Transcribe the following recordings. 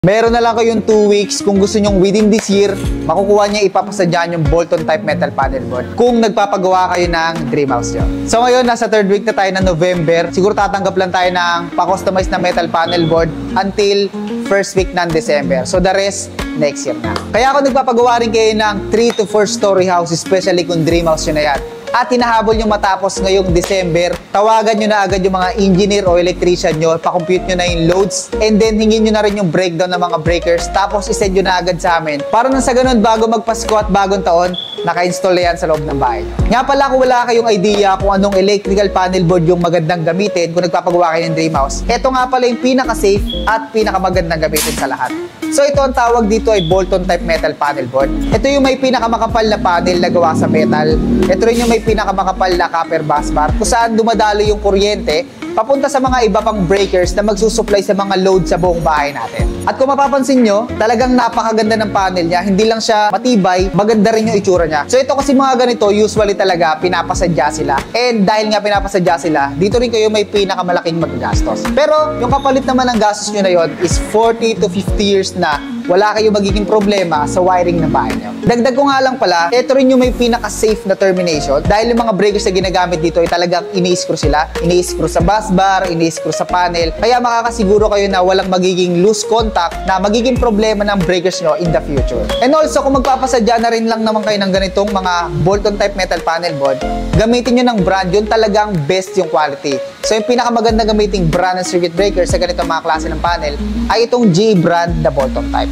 Meron na lang kayong 2 weeks kung gusto nyong within this year, makukuha niya ipapasadya yung Bolton type metal panel board kung nagpapagawa kayo ng dream house nyo. So ngayon, nasa 3rd week na tayo ng November. Siguro tatanggap lang tayo ng pa-customize na metal panel board until 1st week ng December. So the rest, next year na. Kaya ako nagpapagawa rin kayo ng 3 to 4 story house, especially kung dream house nyo na yan. At hinahabol nyo matapos ngayong December, tawagan nyo na agad yung mga engineer o electrician nyo, pa-compute nyo na yung loads, and then hingin nyo na rin yung breakdown ng mga breakers, tapos isend nyo na agad sa amin. Para nang sa ganun, bago magpasko at bagong taon, naka-install na yan sa loob ng bahay nyo. Nga pala, kung wala kayong idea kung anong electrical panel board yung magandang gamitin kung nagpapagawa kayo ng dream house, ito nga pala yung pinaka-safe at pinaka-magandang gamitin sa lahat. So ito ang tawag dito ay Bolton type metal panel board. Ito yung may pinakamakapal na panel na gawa sa metal. Ito rin yung may pinakamakapal na copper busbar kung saan dumadalo yung kuryente papunta sa mga iba pang breakers na magsusupply sa mga load sa buong bahay natin. At kung mapapansin nyo, talagang napakaganda ng panel niya. Hindi lang siya matibay, maganda rin yung itsura niya. So ito kasi mga ganito, usually talaga pinapasadya sila. And dahil nga pinapasadya sila, dito rin kayo may pinakamalaking magagastos. Pero yung kapalit naman ng gastos nyo na yon is 40 to 50 years na wala kayong magiging problema sa wiring ng bahay nyo. Dagdag ko nga lang pala, ito rin yung may pinaka-safe na termination dahil yung mga breakers na ginagamit dito ay talagang ini-screw sila. Ini-screw sa busbar, ini-screw sa panel. Kaya makakasiguro kayo na walang magiging loose contact na magiging problema ng breakers nyo in the future. And also, kung magpapasadya na rin lang naman kayo ng ganitong mga Bolton type metal panel board, gamitin nyo ng brand yun talagang best yung quality. So yung pinakamagandang gamiting brand ng circuit breaker sa ganitong mga klase ng panel ay itong GE brand na Bolton type.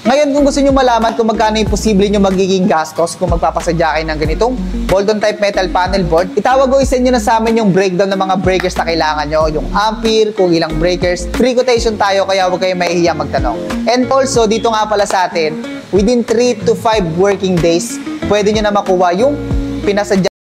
Ngayon, kung gusto nyo malaman kung magkano yung posible nyo magiging gastos kung magpapasadya kayo ng ganitong Bolton type metal panel board, itawag o isend nyo na sa amin yung breakdown ng mga breakers na kailangan nyo, yung ampere, kung ilang breakers. Free quotation tayo, kaya huwag kayong mahihiyang magtanong. And also, dito nga pala sa atin, within 3 to 5 working days, pwede nyo na makuha yung pinasadya